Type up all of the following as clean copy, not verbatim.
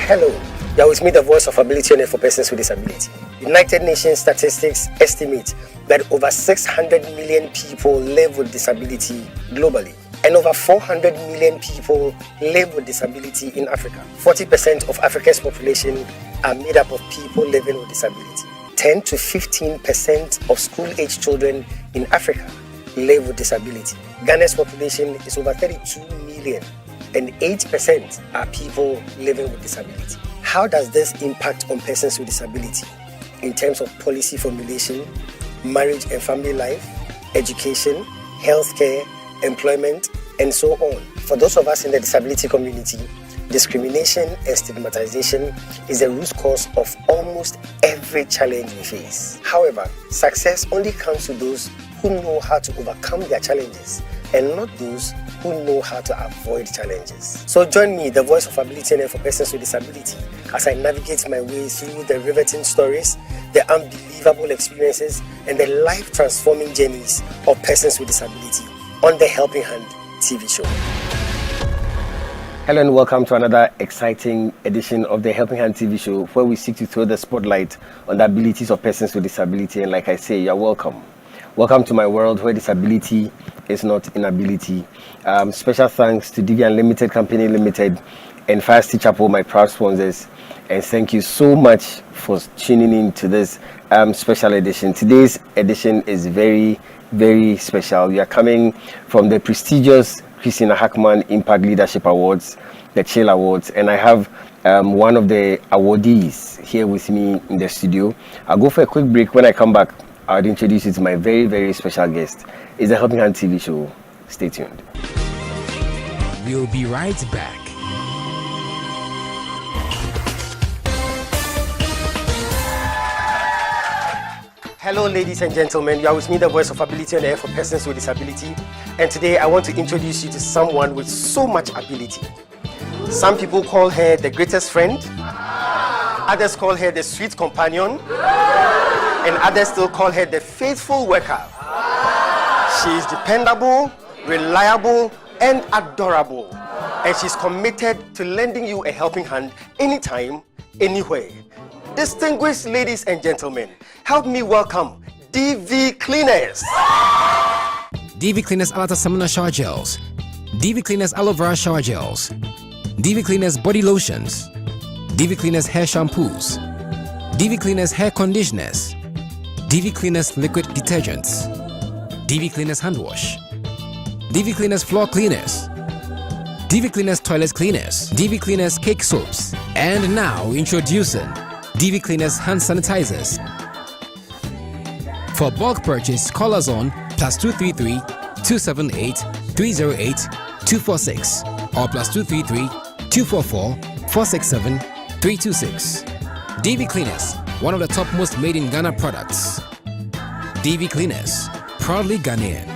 Hello, you are with me, the voice of ability for persons with disability. United Nations statistics estimate that over 600 million people live with disability globally, and over 400 million people live with disability in Africa. 40% of Africa's population are made up of people living with disability. 10 to 15% of school-age children in Africa live with disability. Ghana's population is over 32 million, and 8% are people living with disability. How does this impact on persons with disability in terms of policy formulation, marriage and family life, education, healthcare, employment, and so on? For those of us in the disability community, discrimination and stigmatization is the root cause of almost every challenge we face. However, success only comes to those who know how to overcome their challenges and not those who know how to avoid challenges. So join me, the voice of ability and for persons with disability, as I navigate my way through the riveting stories, the unbelievable experiences, and the life-transforming journeys of persons with disability on the Helping Hand TV show. Hello and welcome to another exciting edition of the Helping Hand TV show, where we seek to throw the spotlight on the abilities of persons with disability. And like I say, you're welcome. Welcome to my world where disability is not inability. Special thanks to DV Unlimited Company Limited and Fire City Chapel, my proud sponsors. And thank you so much for tuning in to this special edition. Today's edition is very, very special. We are coming from the prestigious Christina Hackman Impact Leadership Awards, the Chill Awards, and I have one of the awardees here with me in the studio. I'll go for a quick break. When I come back, I'll introduce you to my very, very special guest. It's a Helping Hand TV show. Stay tuned. We'll be right back. Hello, ladies and gentlemen. You are with me, the voice of ability on air for persons with disability. And today I want to introduce you to someone with so much ability. Some people call her the greatest friend. Others call her the sweet companion. And others still call her the faithful worker. She is dependable, reliable, and adorable. And she's committed to lending you a helping hand anytime, anywhere. Distinguished ladies and gentlemen, help me welcome DV Cleaners. DV Cleaners Alata Samana Shower Gels. DV Cleaners Aloe Vera Shower Gels. DV Cleaners Body Lotions. DV Cleaners Hair Shampoos. DV Cleaners Hair Conditioners. DV Cleaners Liquid Detergents. DV Cleaners Hand Wash. DV Cleaners Floor Cleaners. DV Cleaners Toilet Cleaners. DV Cleaners Cake Soaps. And now introducing DV Cleaners Hand Sanitizers. For bulk purchase, call us on +233 278 308 246 or +233 244 467 326. DV Cleaners, one of the top most made in Ghana products. DV Cleaners, proudly Ghanaian.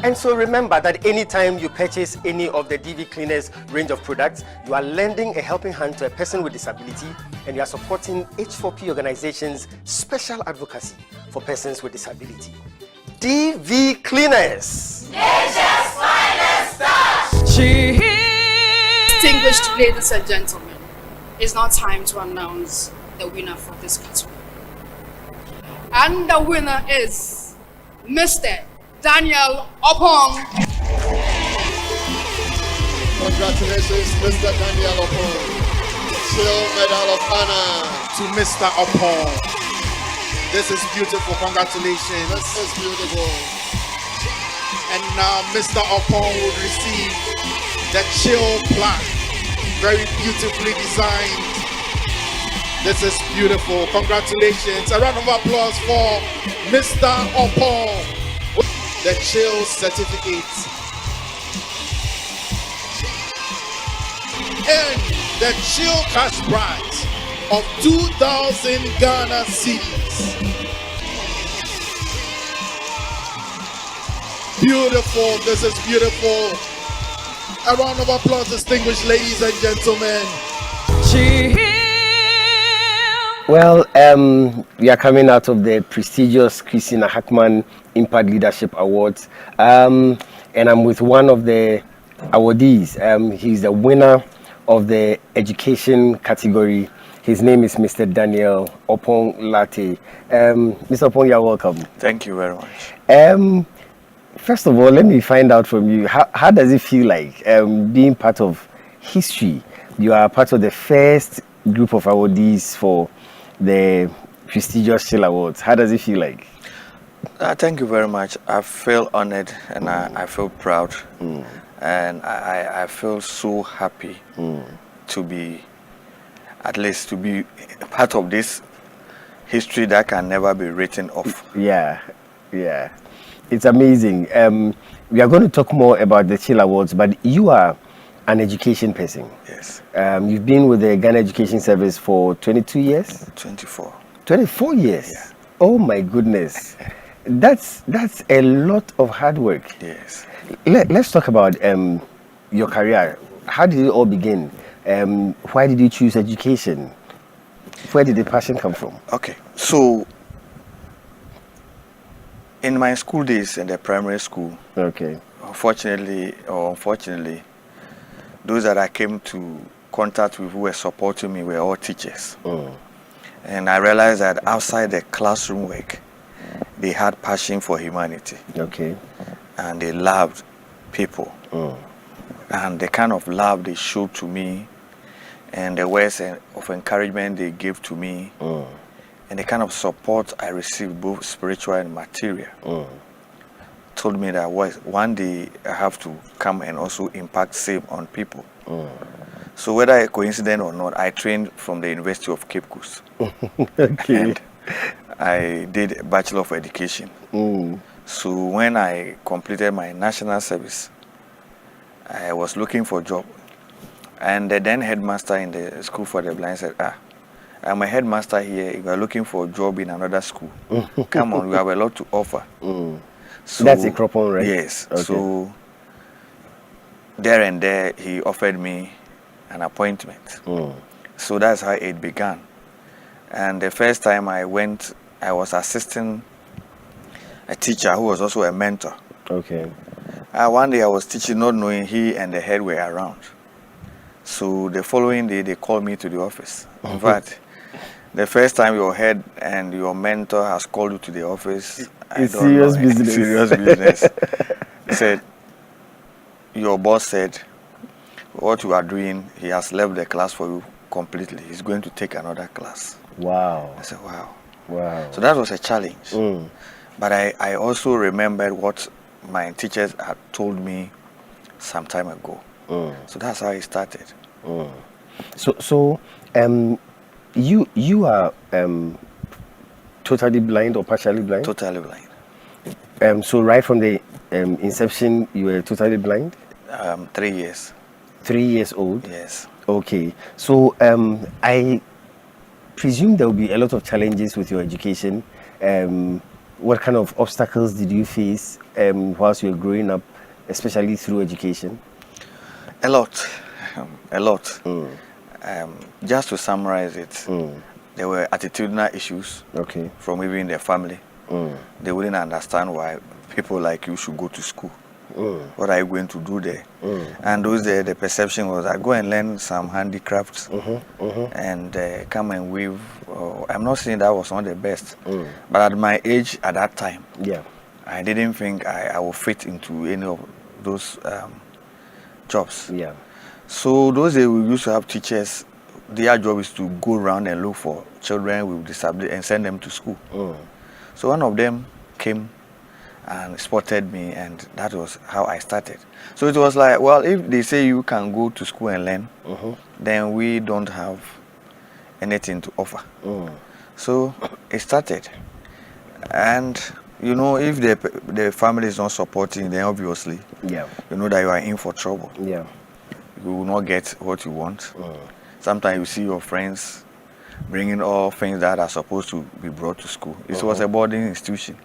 And so remember that anytime you purchase any of the DV Cleaners range of products, you are lending a helping hand to a person with disability, and you are supporting H4P Organization's special advocacy for persons with disability. DV Cleaners. Nature's finest touch. Distinguished ladies and gentlemen, it's now time to announce the winner for this category. And the winner is Mr. Daniel Opong. Congratulations, Mr. Daniel Opong. Chill Medal of Honor to Mr. Opong. This is beautiful. Congratulations. This is beautiful. And now Mr. Opong will receive the Chill plaque. Very beautifully designed. This is beautiful. Congratulations. A round of applause for Mr. Opong. The Chill certificate and the Chill cash prize of 2,000 Ghana cedis. Beautiful. This is beautiful. A round of applause, distinguished ladies and gentlemen. Well, we are coming out of the prestigious Christina Hackman Impact Leadership Awards, and I'm with one of the awardees. He's the winner of the education category. His name is Mr. Daniel Opong Latte. Mr. Opong, you're welcome. Thank you very much. First of all, let me find out from you, how does it feel like being part of history? You are part of the first group of awardees for the prestigious Chill Awards. How does it feel like? Thank you very much. I feel honored and I feel proud. And I feel so happy to be, at least to be part of this history that can never be written off. Yeah. It's amazing. We are going to talk more about the Chill Awards, but you are an education person. Yes. You've been with the Ghana Education Service for 22 years? 24. 24 years? Yeah. Oh my goodness. That's a lot of hard work. Yes. Let's talk about your career. How did it all begin? Why did you choose education? Where did the passion come from? Okay. So, in my school days in the primary school, Okay. unfortunately, those that I came to contact with who were supporting me were all teachers. And I realized that outside the classroom work, they had passion for humanity. Okay. And they loved people. And the kind of love they showed to me and the words of encouragement they gave to me and the kind of support I received, both spiritual and material, told me that one day I have to come and also impact same on people. So whether a coincidence or not, I trained from the University of Cape Coast. Okay. And I did a Bachelor of Education. So when I completed my national service, I was looking for a job. And the then headmaster in the school for the blind said, I'm a headmaster here. You are looking for a job in another school. Come on, we have a lot to offer. So, that's a Cropon, right? Yes. Okay. So there and there, he offered me an appointment. So that's how it began. And the first time I went, I was assisting a teacher who was also a mentor. Okay. One day I was teaching, not knowing he and the head were around. So the following day, they called me to the office. In fact, the first time your head and your mentor has called you to the office, It's serious business. Serious business. He said, your boss said, what you are doing, he has left the class for you completely. He's going to take another class. Wow. I said, wow. Wow. So that was a challenge. But I also remembered what my teachers had told me some time ago. So that's how it started. So you are totally blind or partially blind? Totally blind. So right from the inception, you were totally blind? 3 years. 3 years old? Yes. Okay. So I presume there will be a lot of challenges with your education. What kind of obstacles did you face whilst you were growing up, especially through education? A lot. Just to summarize it, there were attitudinal issues from even the family. They wouldn't understand why people like you should go to school. What are you going to do there? And those days, the perception was, I go and learn some handicrafts and come and weave. I'm not saying that was not the best, but at my age at that time, I didn't think I would fit into any of those jobs. So those days we used to have teachers, their job is to go around and look for children with disability and send them to school. So one of them came and spotted me, and that was how I started. So it was like, well, if they say you can go to school and learn, then we don't have anything to offer. So it started. And you know, if the family is not supporting, then obviously you know that you are in for trouble. You will not get what you want. Sometimes you see your friends bringing all things that are supposed to be brought to school. It was a boarding institution.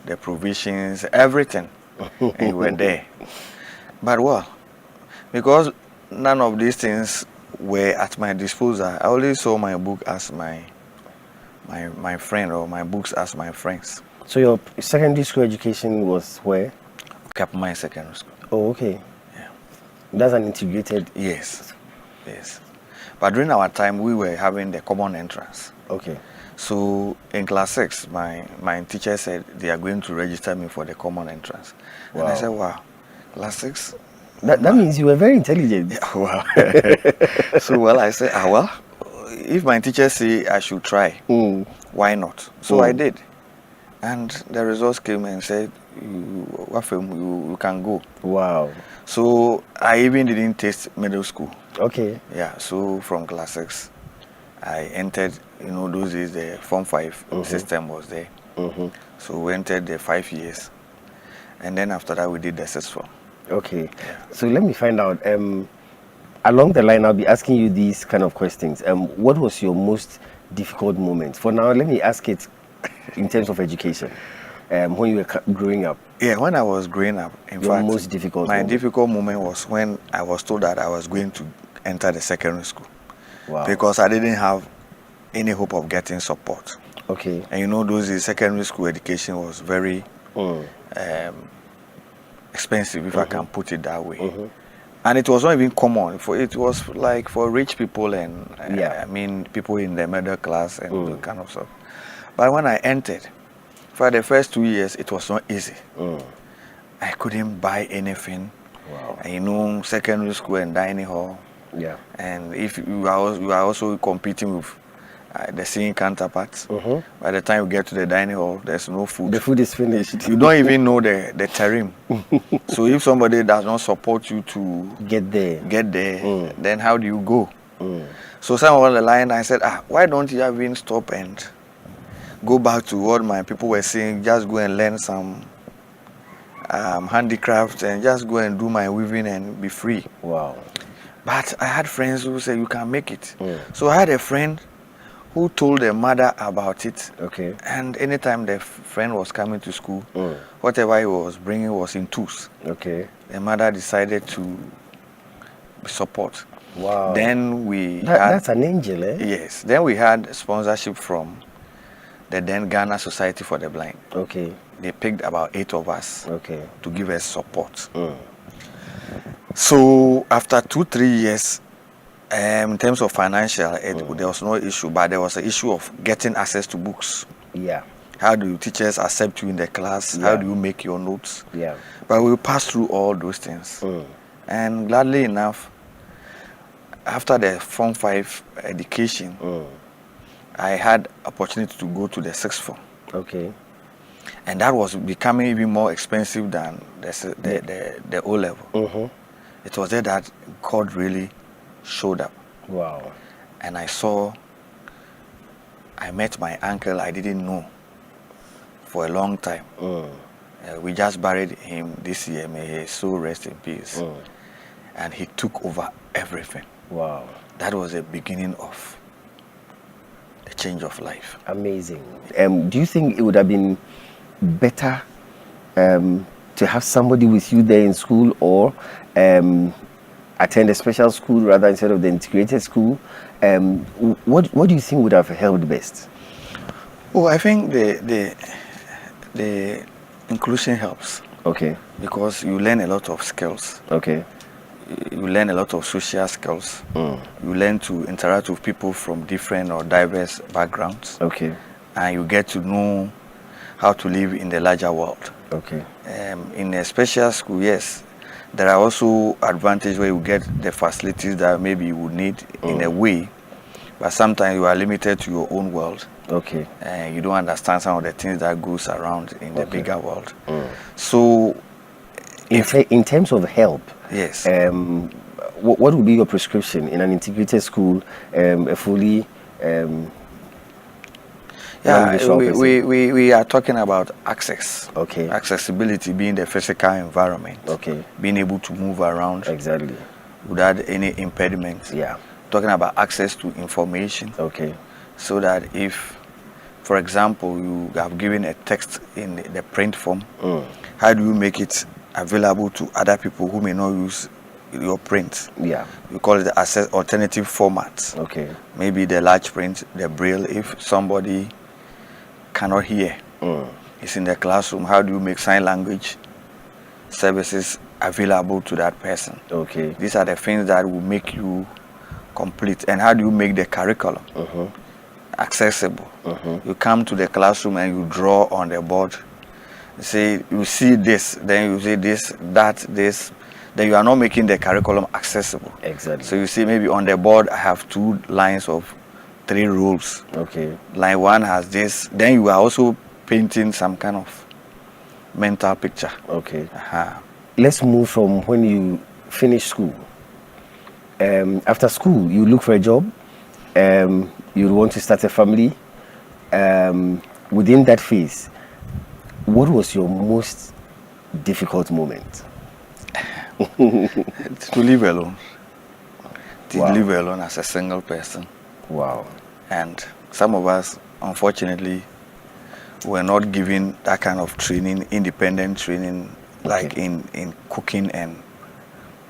The provisions, everything, and you were there. But well, because none of these things were at my disposal, I always saw my book as my friend, or my books as my friends. So your secondary school education was where? Capmine Secondary School. Oh, okay. That's an integrated. Yes. Yes. But during our time, we were having the common entrance. Okay. So in class 6, my teacher said they are going to register me for the common entrance. Wow. And I said, wow, class 6? That means you were very intelligent. Yeah, wow. So, well, I said, well, if my teacher say I should try, why not? So I did. And the results came and said, you can go. Wow. So I even didn't taste middle school. Okay. Yeah, so from class 6, I entered, those days the Form 5 system was there. So we entered the 5 years. And then after that, we did the 6th form. Okay. Yeah. So let me find out, along the line, I'll be asking you these kind of questions. What was your most difficult moment? For now, let me ask it in terms of education. When you were growing up. Yeah, when I was growing up, in fact, most difficult my moment. difficult moment was when I was told that I was going to enter the secondary school. Wow. Because I didn't have any hope of getting support. Okay. And those secondary school education was very expensive, if I can put it that way. And it was not even common. It was like for rich people and people in the middle class and that kind of stuff. But when I entered, for the first 2 years, it was not easy. I couldn't buy anything. Wow. And secondary school and dining hall. Yeah. And if you are also competing with the singing counterparts, by the time you get to the dining hall, there's no food. The food is finished. You don't even know the terrain. So if somebody does not support you to get there, then how do you go? So somewhere along the line, I said, why don't you even stop and go back to what my people were saying, just go and learn some handicraft and just go and do my weaving and be free. Wow. But I had friends who said, you can make it. So I had a friend who told the mother about it. Okay. And anytime the friend was coming to school, whatever he was bringing was in tools. Okay. The mother decided to support. Wow. Then that's an angel, eh? Yes. Then we had sponsorship from the then Ghana Society for the Blind. Okay. They picked about 8 of us to give us support. So after 2-3 years, in terms of financial, there was no issue, but there was an issue of getting access to books. Yeah. How do teachers accept you in the class? Yeah. How do you make your notes? Yeah. But we passed through all those things. And gladly enough, after the Form 5 education, I had opportunity to go to the 6th form. Okay. And that was becoming even more expensive than the O level. It was there that God really showed up. Wow. And I met my uncle I didn't know for a long time. We just buried him this year, may his soul rest in peace. And he took over everything. Wow. That was the beginning of the change of life. Amazing. Do you think it would have been better to have somebody with you there in school, or attend a special school rather instead of the integrated school? What do you think would have helped best? Oh, I think the inclusion helps. Okay. Because you learn a lot of skills. Okay. You learn a lot of social skills. You learn to interact with people from different or diverse backgrounds. Okay. And you get to know how to live in the larger world. Okay. In a special school, yes, there are also advantages where you get the facilities that maybe you would need in a way, but sometimes you are limited to your own world. Okay. And you don't understand some of the things that goes around in the bigger world. So, in terms of help, yes, what would be your prescription in an integrated school, a fully we are talking about access. Okay. Accessibility being the physical environment. Okay. Being able to move around. Exactly. Without any impediment. Yeah. Talking about access to information. Okay. So that if, for example, you have given a text in the print form, how do you make it available to other people who may not use your print? Yeah. We call it the alternative formats. Okay. Maybe the large print, the braille. If somebody cannot hear, it's in the classroom, how do you make sign language services available to that person? Okay. These are the things that will make you complete, and how do you make the curriculum accessible? You come to the classroom and you draw on the board. You say, you see this, then you say this, that, this. Then you are not making the curriculum accessible. Exactly. So you see, maybe on the board I have 2 lines of 3 rules. Okay. Line 1 has this. Then you are also painting some kind of mental picture. Okay. Let's move from when you finish school. After school, you look for a job. You want to start a family. Within that phase, what was your most difficult moment? To live alone. Wow. Live alone as a single person. Wow. And some of us, unfortunately, were not given that kind of training, independent training, like in cooking and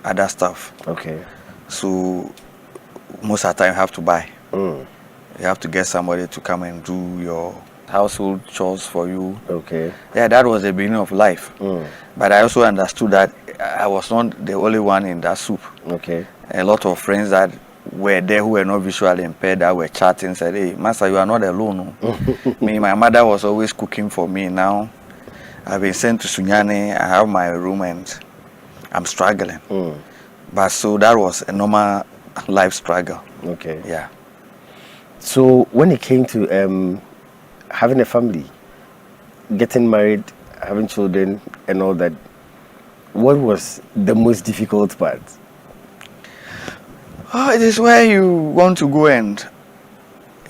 other stuff. Okay. So most of the time you have to buy. Mm. You have to get somebody to come and do your household chores for you. Okay. Yeah, that was the beginning of life. But I also understood that I was not the only one in that soup. Okay. A lot of friends that were there who were not visually impaired that were chatting said, "Hey, Master, you are not alone." Me, my mother was always cooking for me. Now I've been sent to Sunyani. I have my room and I'm struggling. But so that was a normal life struggle. Okay. Yeah. So when it came to having a family, getting married, having children and all that, what was the most difficult part? Oh, it is where you want to go and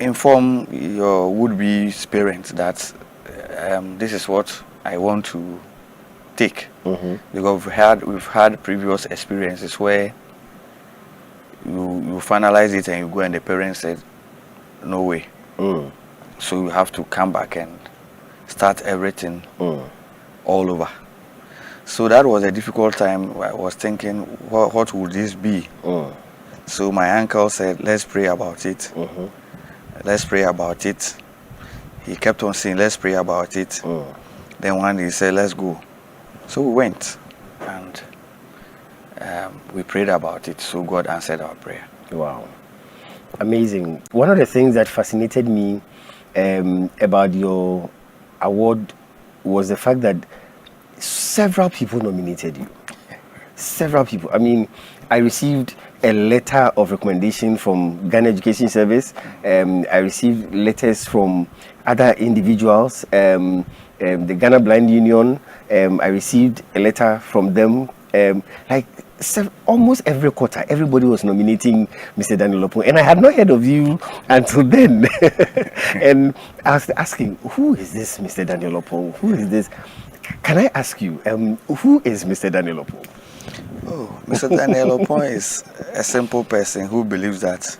inform your would-be parents that this is what I want to take. Because we've had previous experiences where you finalize it and you go and the parents said, no way. So you have to come back and start everything all over. So that was a difficult time. I was thinking, what would this be? So my uncle said, let's pray about it. Let's pray about it. He kept on saying, let's pray about it. Then one day he said, let's go. So we went and we prayed about it. So God answered our prayer. Wow. Amazing. One of the things that fascinated me about your award was the fact that several people nominated you. Several people. I mean, I received a letter of recommendation from Ghana Education Service. I received letters from other individuals, the Ghana Blind Union. I received a letter from them. Almost every quarter, everybody was nominating Mr. Daniel Opong, and I had not heard of you until then. And I was asking, who is this Mr. Daniel Opong? Who is this? Can I ask you, who is Mr. Daniel Opong? Oh, Mr. Daniel Opong is a simple person who believes that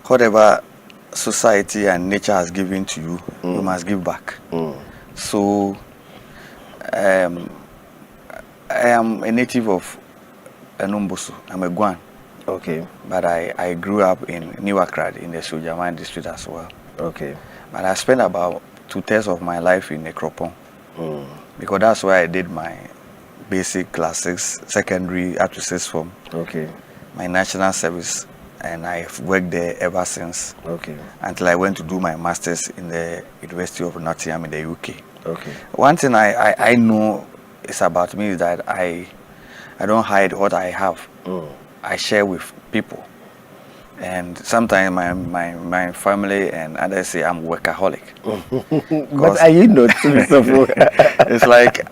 whatever society and nature has given to you, you must give back. So, I am a native of Enumbusu. I'm a Guan. Okay. But I grew up in New Accra, in the Sujaman district as well. Okay. But I spent about 2/3 of my life in Nekropon. Because that's where I did my basic class 6, secondary up to 6th form. Okay. My national service, and I've worked there ever since. Okay. Until I went to do my masters in the University of Nottingham in the UK. Okay. One thing I know is about me is that I don't hide what I have. I share with people. And sometimes my family and others say I'm workaholic. But are you not? It's like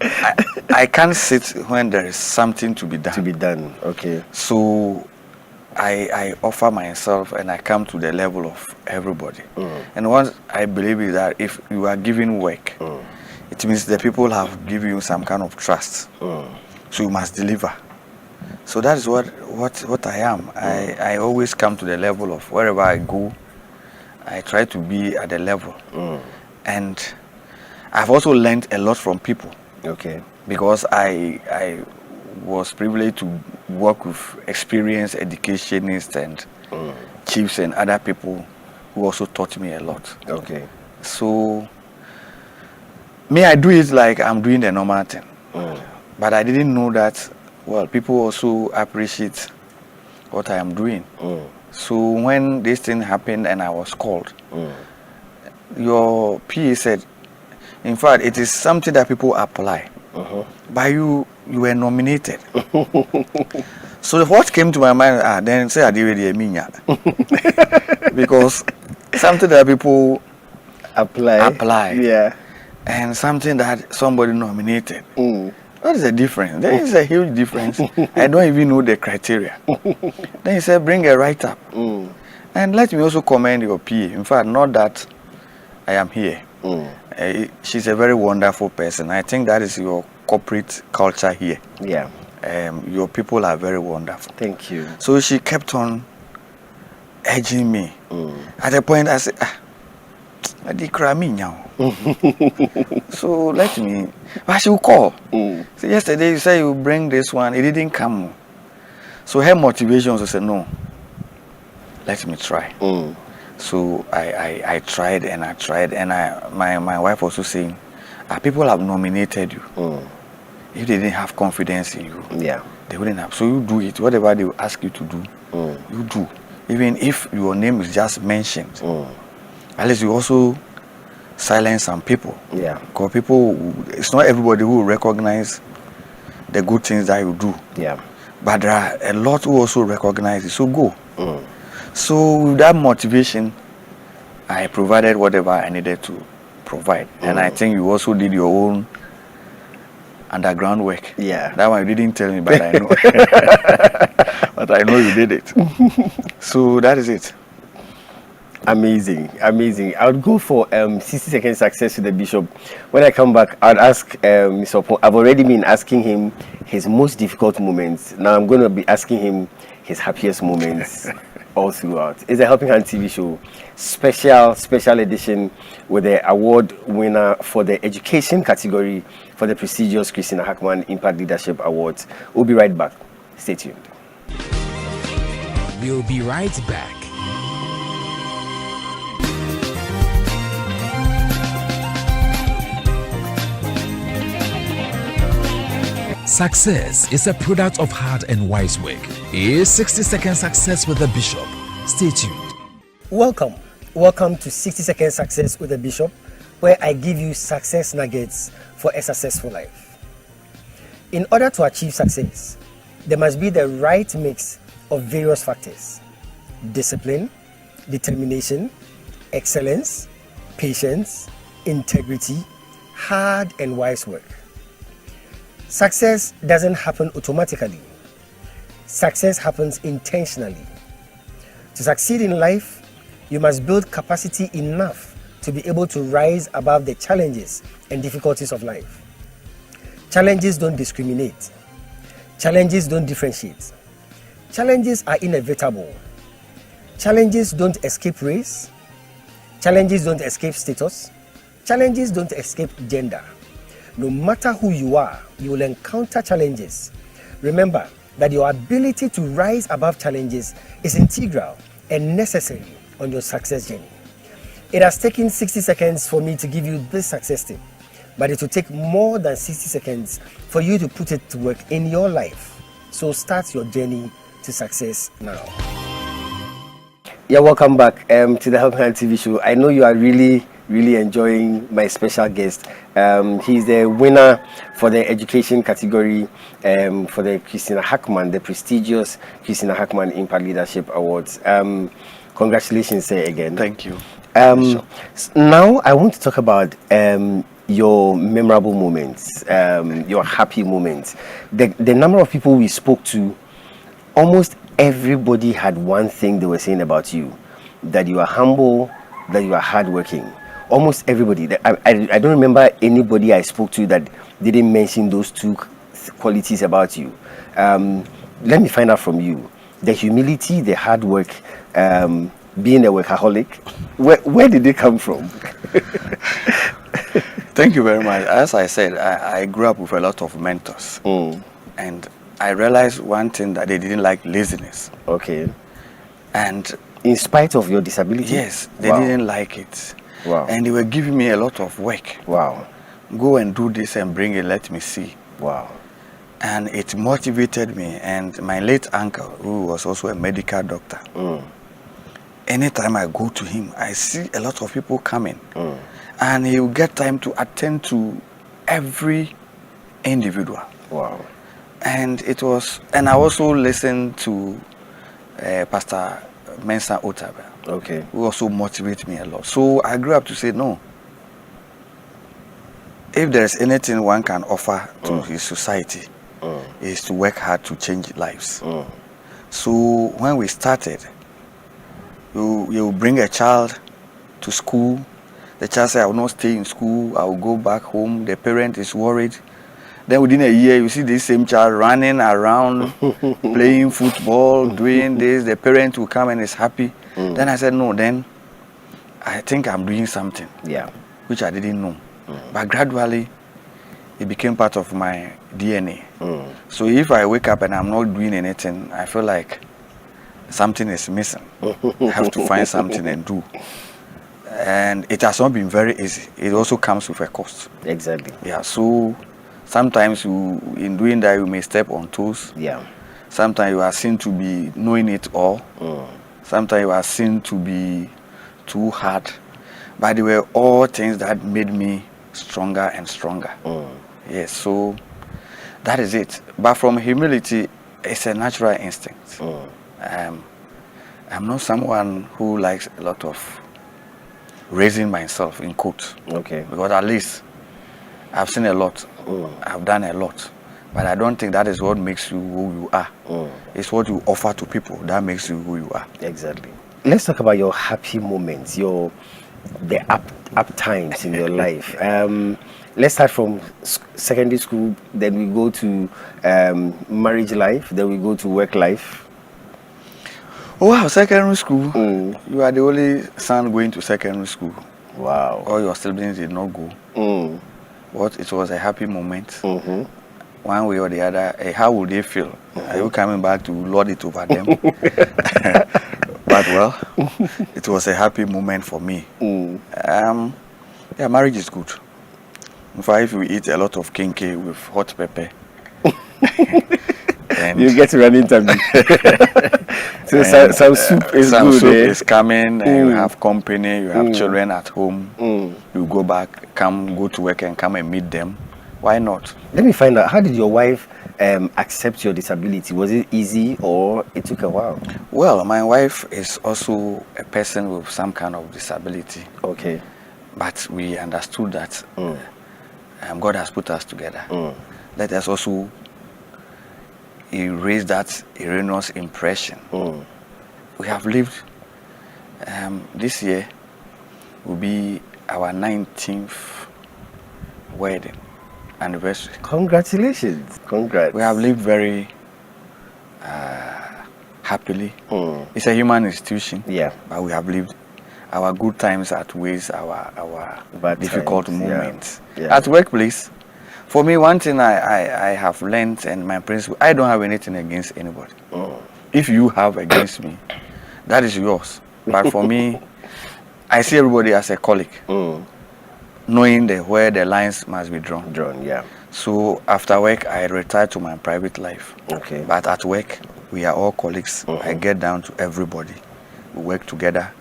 I can't sit when there is something to be done. To be done, okay. So I offer myself and I come to the level of everybody. And what I believe is that if you are giving work, it means the people have given you some kind of trust. So you must deliver. So that is what I am. I always come to the level of wherever I go, I try to be at the level. And I've also learned a lot from people. Okay. Because I was privileged to work with experienced educationists and chiefs and other people who also taught me a lot. Okay. So me, I do it like I'm doing the normal thing. But I didn't know that, well, people also appreciate what I am doing. So when this thing happened and I was called, your PA said, in fact, it is something that people apply. But you were nominated. So what came to my mind, then say I did because something that people apply, yeah, and something that somebody nominated. What is the difference? There is a huge difference. I don't even know the criteria. Then he said, bring a write-up. And let me also commend your PA. In fact, not that I am here. She's a very wonderful person. I think that is your corporate culture here. Yeah. Your people are very wonderful. Thank you. So she kept on urging me. At a point, I said, I did cry me now. So let me. But she will call. So yesterday you said you bring this one. It didn't come. So her motivation was to say, no, let me try. So I tried and I tried, and my wife also saying, people have nominated you. If they didn't have confidence in you, they wouldn't have. So you do it. Whatever they will ask you to do, you do. Even if your name is just mentioned, at least you also silence some people. Yeah. Because people, it's not everybody who will recognize the good things that you do. Yeah. But there are a lot who also recognize it. So go. So with that motivation, I provided whatever I needed to provide. And I think you also did your own underground work. Yeah. That one you didn't tell me, but I know. But I know you did it. So that is it. Amazing, amazing. I would go for 60 second success to the bishop. When I come back, I'd ask Mr. Opon. I've already been asking him his most difficult moments. Now I'm going to be asking him his happiest moments all throughout. It's a Helping Hand TV show, special edition with the award winner for the education category for the prestigious Christina Hackman Impact Leadership Awards. We'll be right back. Stay tuned. We'll be right back. Success is a product of hard and wise work. Here's 60 second success with the bishop. Stay tuned. Welcome to 60 second success with the bishop, where I give you success nuggets for a successful life. In order to achieve success, there must be the right mix of various factors: discipline, determination, excellence, patience, integrity, hard and wise work. Success doesn't happen automatically. Success happens intentionally. To succeed in life, you must build capacity enough to be able to rise above the challenges and difficulties of life. Challenges don't discriminate. Challenges don't differentiate. Challenges are inevitable. Challenges don't escape race. Challenges don't escape status. Challenges don't escape gender. No matter who you are, you will encounter challenges. Remember that your ability to rise above challenges is integral and necessary on your success journey. It has taken 60 seconds for me to give you this success tip, but it will take more than 60 seconds for you to put it to work in your life. So start your journey to success now. Yeah, welcome back to the Helping Hand TV show. I know you are really enjoying my special guest. He's the winner for the education category for the Christina Hackman, the prestigious Christina Hackman Impact Leadership Awards. Congratulations, sir, again. Thank you. Now I want to talk about your memorable moments, your happy moments. The number of people we spoke to, almost everybody had one thing they were saying about you: that you are humble, that you are hardworking. Almost everybody. I don't remember anybody I spoke to that didn't mention those two qualities about you. Let me find out from you: the humility, the hard work, being a workaholic. Where did they come from? Thank you very much. As I said, I grew up with a lot of mentors. And I realized one thing, that they didn't like laziness. Okay. And in spite of your disability? Yes, they didn't like it. Wow. And they were giving me a lot of work. Wow. Go and do this and bring it, let me see. Wow. And it motivated me. And my late uncle, who was also a medical doctor, anytime I go to him, I see a lot of people coming. And he will get time to attend to every individual. Wow. And I also listened to Pastor Mensa Otabe. Okay. Who also motivated me a lot. So I grew up to say, no, if there's anything one can offer to his society, is to work hard to change lives. So when we started, you bring a child to school, the child says, I will not stay in school, I will go back home, the parent is worried. Then within a year, you see this same child running around, playing football, doing this, the parent will come and is happy. Then I said, no, then I think I'm doing something, which I didn't know. But gradually, it became part of my DNA. So if I wake up and I'm not doing anything, I feel like something is missing. I have to find something and do. And it has not been very easy. It also comes with a cost. Exactly. Yeah, so sometimes in doing that, you may step on toes. Yeah. Sometimes you are seen to be knowing it all. Sometimes you are seen to be too hard. But they were all things that made me stronger and stronger. Yes, so that is it. But from humility, it's a natural instinct. I'm not someone who likes a lot of raising myself in quotes. Okay. Because at least I've seen a lot. I've done a lot. But I don't think that is what makes you who you are. It's what you offer to people that makes you who you are. Exactly. Let's talk about your happy moments, the up times in your life. Let's start from secondary school, then we go to marriage life, then we go to work life. Oh, wow, secondary school. You are the only son going to secondary school. Wow. All your siblings did not go. But it was a happy moment. One way or the other, how would they feel? Are you coming back to lord it over them? But well, it was a happy moment for me. Yeah, marriage is good. In fact, if we eat a lot of kinky with hot pepper, and you get to run interview. So some soup is some good. Soup is coming, and you have company, you have children at home. You go back, go to work and come and meet them. Why not? Let me find out, how did your wife accept your disability? Was it easy or it took a while? Well, my wife is also a person with some kind of disability. Okay. But we understood that God has put us together. Let us also erase that erroneous impression. We have lived, this year will be our 19th wedding anniversary. Congratulations. Congrats. We have lived very happily. It's a human institution. Yeah. But we have lived. Our good times outweighs our difficult moments. Yeah. At workplace, for me, one thing I have learned and my principle, I don't have anything against anybody. If you have against me, that is yours. But for me, I see everybody as a colleague, knowing where the lines must be drawn. Yeah. So after work, I retire to my private life. Okay. But at work, we are all colleagues. I get down to everybody. We work together.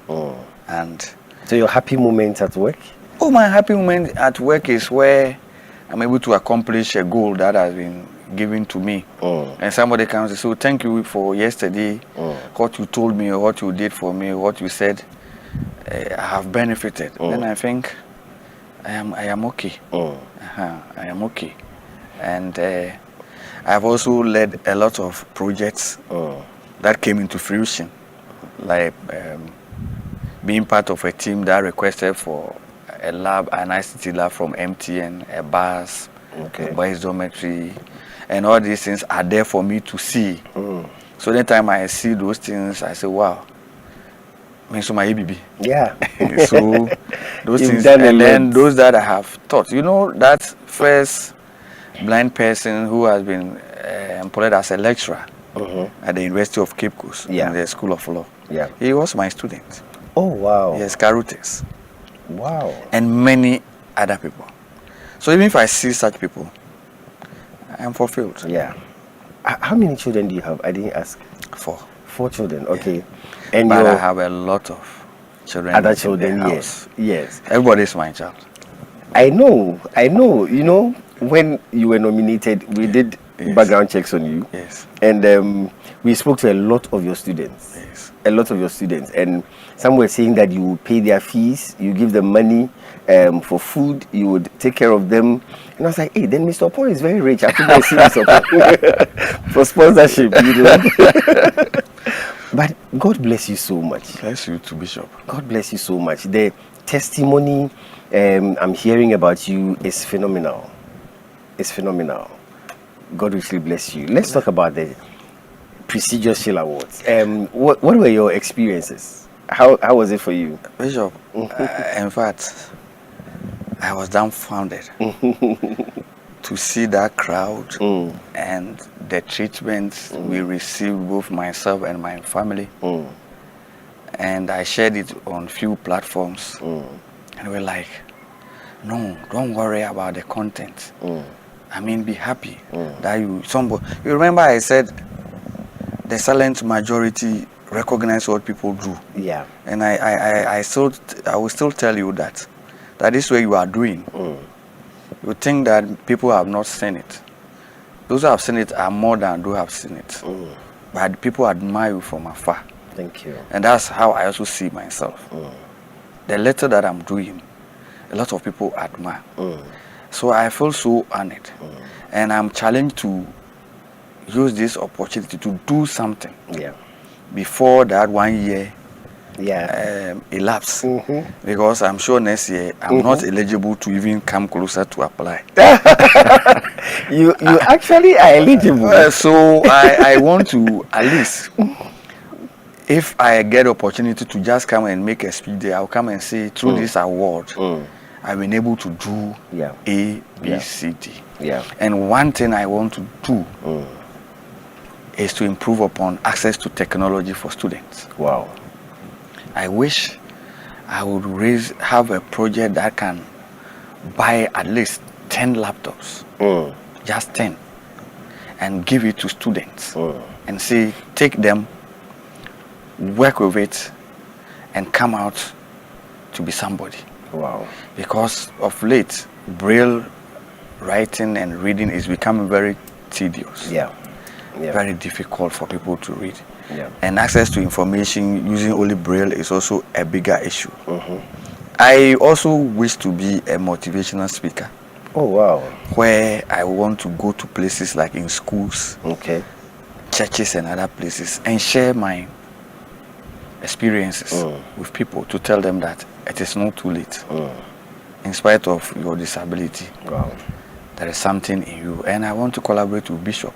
And so your happy moments at work? Oh, my happy moment at work is where I'm able to accomplish a goal that has been given to me. And somebody comes and says, so thank you for yesterday, what you told me, or what you did for me, what you said, I have benefited. Then I think I am okay. I am okay. And I've also led a lot of projects that came into fruition, like being part of a team that requested for a lab, an ICT lab from MTN, a bus, a boys dormitory, and all these things are there for me to see. So anytime I see those things, I say, wow, so my ABB. Yeah. So those things, and then those that I have taught. You know, that first blind person who has been employed as a lecturer at the University of Cape Coast in the School of Law. Yeah. He was my student. Oh, wow. Yes, Carotes. Wow. And many other people. So even if I see such people, I am fulfilled. Yeah. How many children do you have? I didn't ask. 4. 4 children, okay. And but I have a lot of children. Other children, yes. Everybody is my child. I know. You know, when you were nominated, we did background checks on you. Yes. And we spoke to a lot of your students. Yes. A lot of your students. And some were saying that you would pay their fees, you give them money for food, you would take care of them. And I was like, hey, then Mr. Opon is very rich. I could go see Mr. Opon for sponsorship, you know. But God bless you so much. Bless you too, Bishop. God bless you so much. The testimony I'm hearing about you is phenomenal. It's phenomenal. God richly bless you. Let's talk about the prestigious Shield Awards. What were your experiences? How was it for you? Bishop, in fact, I was dumbfounded to see that crowd and the treatment we received, both myself and my family. And I shared it on few platforms. And we're like, no, don't worry about the content. I mean, be happy that you remember I said the silent majority recognize what people do. Yeah. And I will still tell you that this way you are doing. You think that people have not seen it. Those who have seen it are more than those who have seen it. But people admire you from afar. Thank you. And that's how I also see myself. The little that I'm doing, a lot of people admire. So I feel so honored. And I'm challenged to use this opportunity to do something before that 1 year elapse. Because I'm sure next year I'm not eligible to even come closer to apply. You actually are eligible. So I want to, at least, if I get opportunity to just come and make a speech there, I'll come and say through this award, I've been able to do A, B, C, D. And one thing I want to do is to improve upon access to technology for students. Wow. I wish I would have a project that can buy at least 10 laptops, just 10, and give it to students and say, take them, work with it, and come out to be somebody. Wow. Because of late, Braille writing and reading is becoming very tedious. Very difficult for people to read. And access to information using only Braille is also a bigger issue. I also wish to be a motivational speaker. Oh, wow. Where I want to go to places like in schools, churches and other places, and share my experiences with people to tell them that it is not too late. In spite of your disability, there is something in you. And I want to collaborate with Bishop.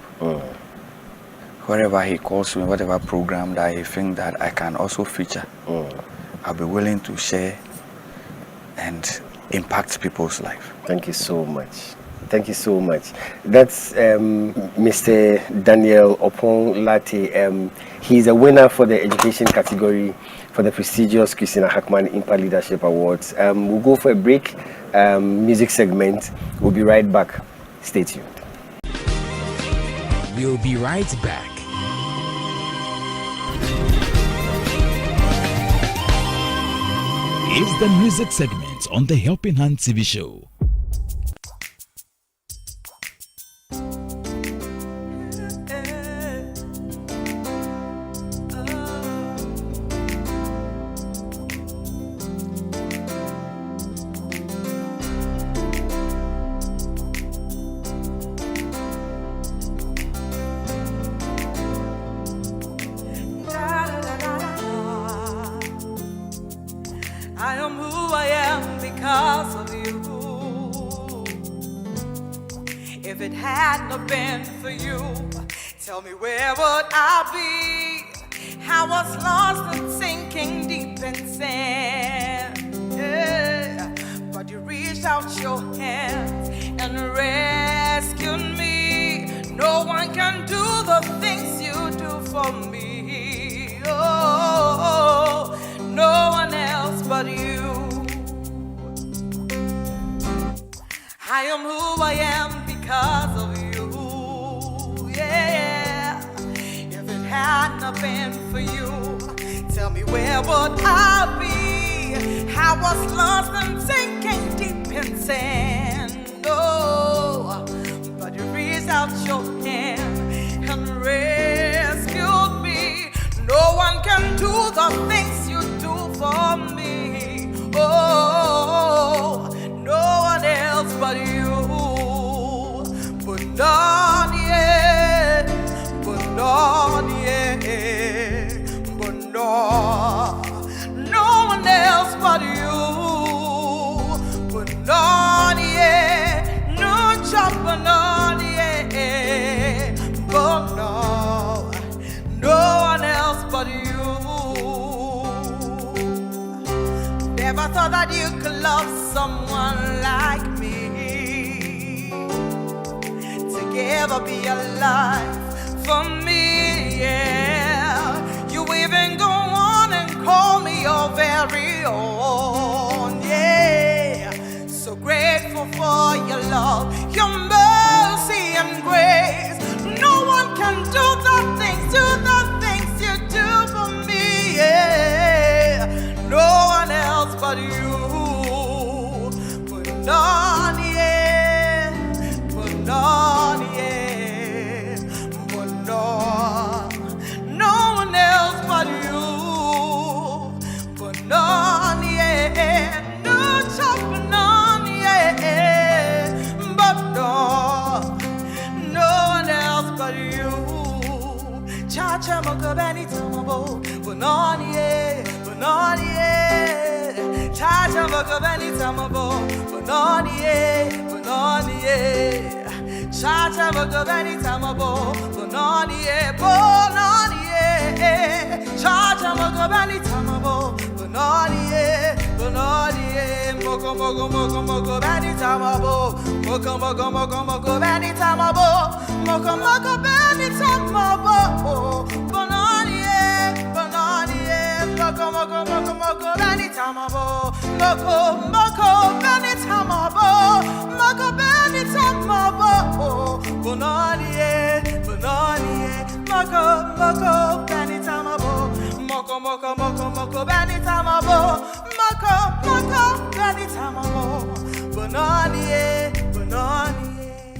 Wherever he calls me, whatever program that he thinks that I can also feature, I'll be willing to share and impact people's life. Thank you so much. Thank you so much. That's Mr. Daniel Opon Latte. He's a winner for the education category for the prestigious Christina Hackman Impact Leadership Awards. We'll go for a break, music segment. We'll be right back. Stay tuned. We'll be right back. It's the music segment on the Helping Hand TV show. I am who I am because of you. If it had not been for you, tell me where would I be? I was lost and sinking deep in sin. Yeah. But you reached out your hands and rescued me. No one can do the things you do for me. Oh, no one else but you. I am who I am because of you. Yeah. If it had not not been for you, tell me where would I be? I was lost and sinking deep in sand. Oh, but you reached out your hand and rescued me. No one can do the things you do for me. Oh, no one else but you. But not yet, but not yet, but no one else but you. But not yet, no job, but not yet, but no one else but you. Never thought that you could love someone like me, to give up your life for me, yeah. You even go on and call me your very own, yeah. So grateful for your love, your mercy and grace. No one can do the things you do for me, yeah. No one else but you. But none yet, but none yet, but no one else but you. But none yet, no job, but none yet, but no one else but you. Cha-cha makabani tamabo, but none yet, but none yet. Cha-cha makabani tamabo, but none yet, but none yet. Cha-cha makabani tamabo, but none yet, but none yet. Cha-cha makabani tamabo, but none yet, but none yet. Moko moko moko moko bani tamabo, moko moko moko moko bani tamabo, moko moko bani tamabo, but none yet, but none yet. Moko moko moko moko bani tamabo, moko moko bani tamabo, moko bani tamabo, but none yet, but none yet. Moko moko bani tamabo, moko moko moko moko bani tamabo, moko moko bani tamabo, but none yet, but none yet.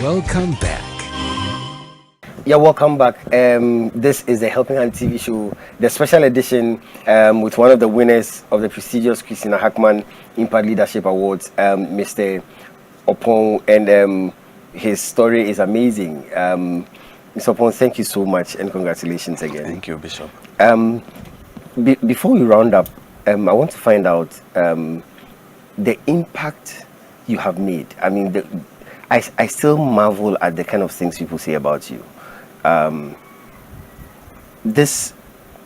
Welcome back. Yeah, welcome back. This is the Helping Hand TV show, the special edition with one of the winners of the prestigious Christina Hackman Impact Leadership Awards, Mr. Opong, and his story is amazing. Mr. Opong, thank you so much and congratulations again. Thank you, Bishop. Before we round up, I want to find out the impact you have made. I mean, I still marvel at the kind of things people say about you. This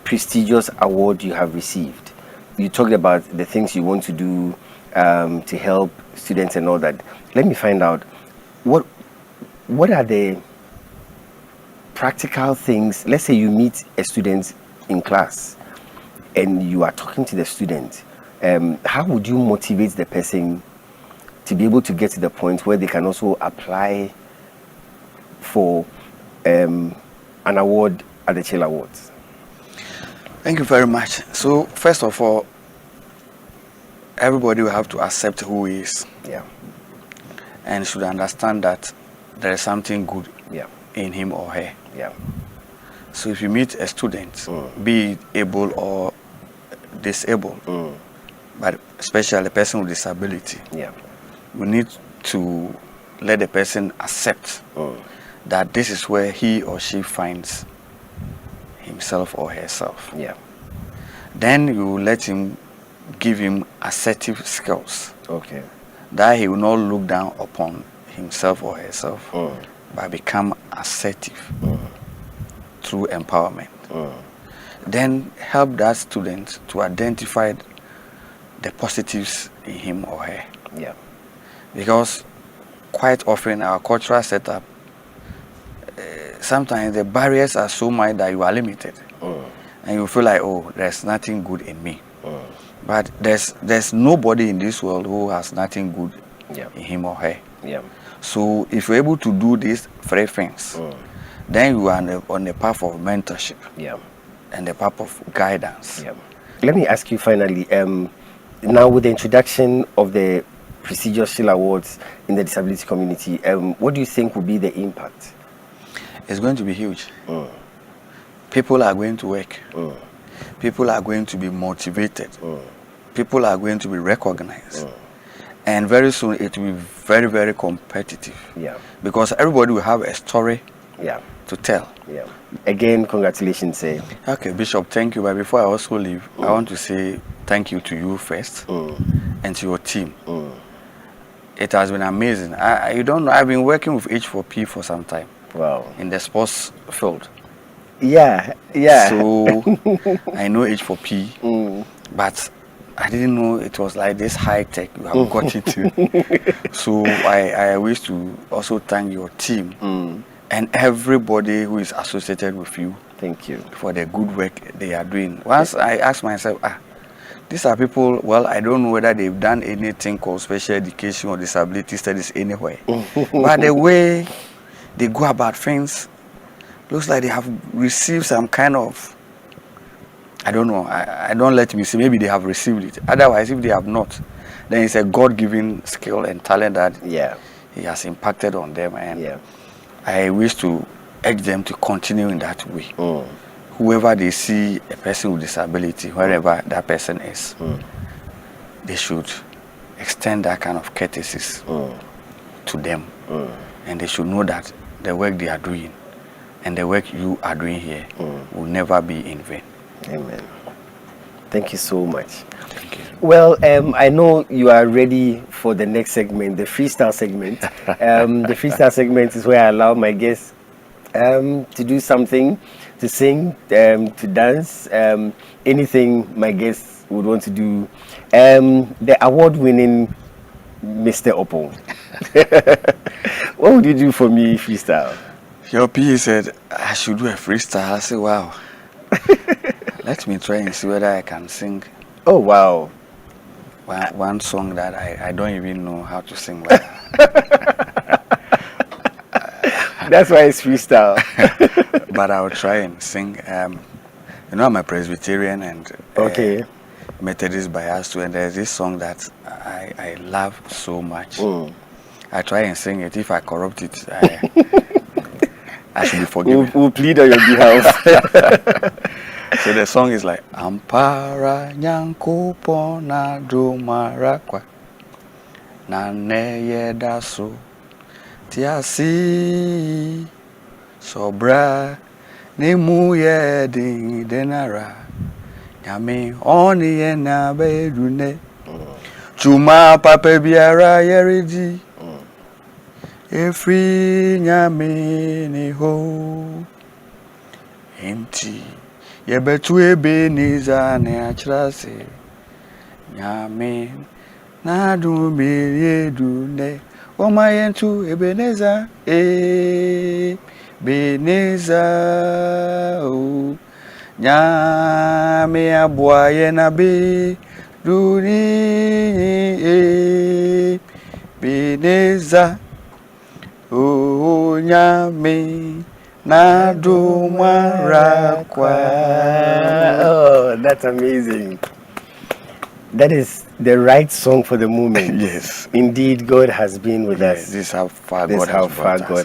prestigious award you have received, you talked about the things you want to do to help students and all that. Let me find out, what are the practical things? Let's say you meet a student in class and you are talking to the student. How would you motivate the person to be able to get to the point where they can also apply for an award at the Chill Awards? Thank you very much. So first of all, everybody will have to accept who he is. Yeah. And should understand that there is something good in him or her. Yeah. So if you meet a student, be it able or disabled, but especially a person with disability, we need to let the person accept that this is where he or she finds himself or herself. Yeah. Then you let him, give him assertive skills. Okay. That he will not look down upon himself or herself, but become assertive through empowerment. Then help that student to identify the positives in him or her. Yeah. Because quite often our cultural setup, sometimes the barriers are so much that you are limited. And you feel like, oh, there's nothing good in me. But there's nobody in this world who has nothing good in him or her. Yeah. So if you're able to do these three things, then you are on the path of mentorship. Yeah. And the path of guidance. Yeah. Let me ask you finally, now with the introduction of the prestigious Shield Awards in the disability community, what do you think will be the impact? It's going to be huge. People are going to work. People are going to be motivated. People are going to be recognized. And very soon it will be very, very competitive. Yeah. Because everybody will have a story to tell. Yeah. Again, congratulations. Say. Okay, Bishop, thank you. But before I also leave, I want to say thank you to you first and to your team. It has been amazing. You don't know, I've been working with H4P for some time. Wow. In the sports field. Yeah. So I know H4P, but I didn't know it was like this high tech you have got into. So I wish to also thank your team and everybody who is associated with you. Thank you. For the good work they are doing. Once I asked myself, these are people, well, I don't know whether they've done anything called special education or disability studies anywhere. But the way they go about things, looks like they have received some kind of, I don't know, I don't let me say, maybe they have received it. Otherwise, if they have not, then it's a God-given skill and talent that he has impacted on them. And I wish to urge them to continue in that way. Whoever they see a person with disability, wherever that person is, they should extend that kind of courtesies to them. And they should know that the work they are doing and the work you are doing here will never be in vain. Amen. Thank you so much. Thank you. Well, I know you are ready for the next segment, the freestyle segment. The freestyle segment is where I allow my guests to do something, to sing, to dance, anything my guests would want to do. The award-winning Mr. Opong. What would you do for me, freestyle? Your PA said I should do a freestyle. I said, wow. Let me try and see whether I can sing. Oh, wow. One song that I don't even know how to sing. That's why it's freestyle. But I'll try and sing. You know, I'm a Presbyterian and Methodist biased too, and there's this song that I love so much. I try and sing it. If I corrupt it, I should be forgiven. We'll plead on your behalf. So the song is like Ampara nyanko na dumarakwa na neye daso tiasi sobra ni muye din denara nyame oni ye na bedune chuma papa biara yeredi efri nyame ni ho enti yebetu ebe niza ne achrase nyame na du dune omayentu ebeneza beneza o nyame abwaye na be duni beneza o nyame oh, that's amazing. That is the right song for the moment. Yes. Indeed, God has been with us. This is how far God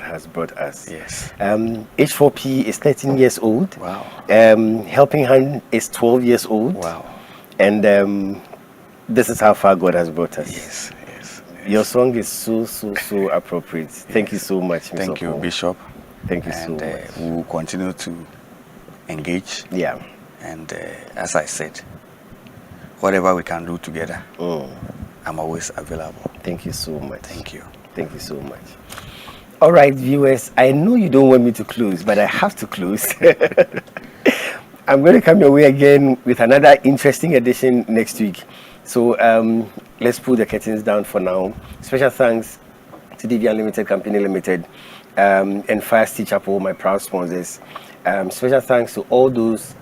has brought us. Yes. H4P is 13 years old. Wow. Helping Hand is 12 years old. Wow. And this is how far God has brought us. Yes. Your song is so appropriate. Thank you so much, Mr. Thank you, Bishop. Thank you so much. We will continue to engage. Yeah. And as I said, whatever we can do together, I'm always available. Thank you so much. Thank you. Thank you so much. All right, viewers, I know you don't want me to close, but I have to close. I'm going to come your way again with another interesting edition next week. So let's pull the curtains down for now. Special thanks to DV Unlimited Company Limited and Fire Stitch Chapel, my proud sponsors. Special thanks to all those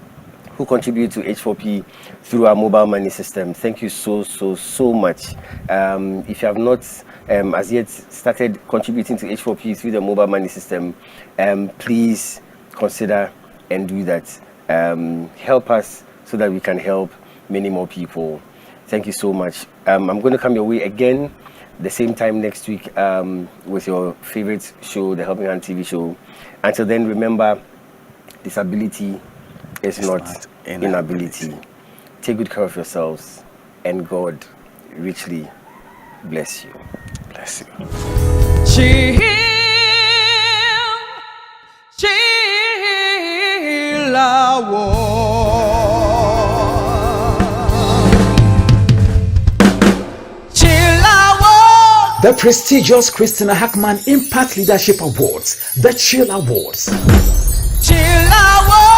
who contribute to H4P through our mobile money system. Thank you so much. If you have not as yet started contributing to H4P through the mobile money system, please consider and do that. Help us so that we can help many more people. Thank you so much. I'm going to come your way again the same time next week with your favorite show, the Helping Hand TV show. Until then, remember, disability is not inability. Take good care of yourselves, and God richly bless you. Bless you. The prestigious Christina Hackman Impact Leadership Awards, the Chill Awards. Chill Awards.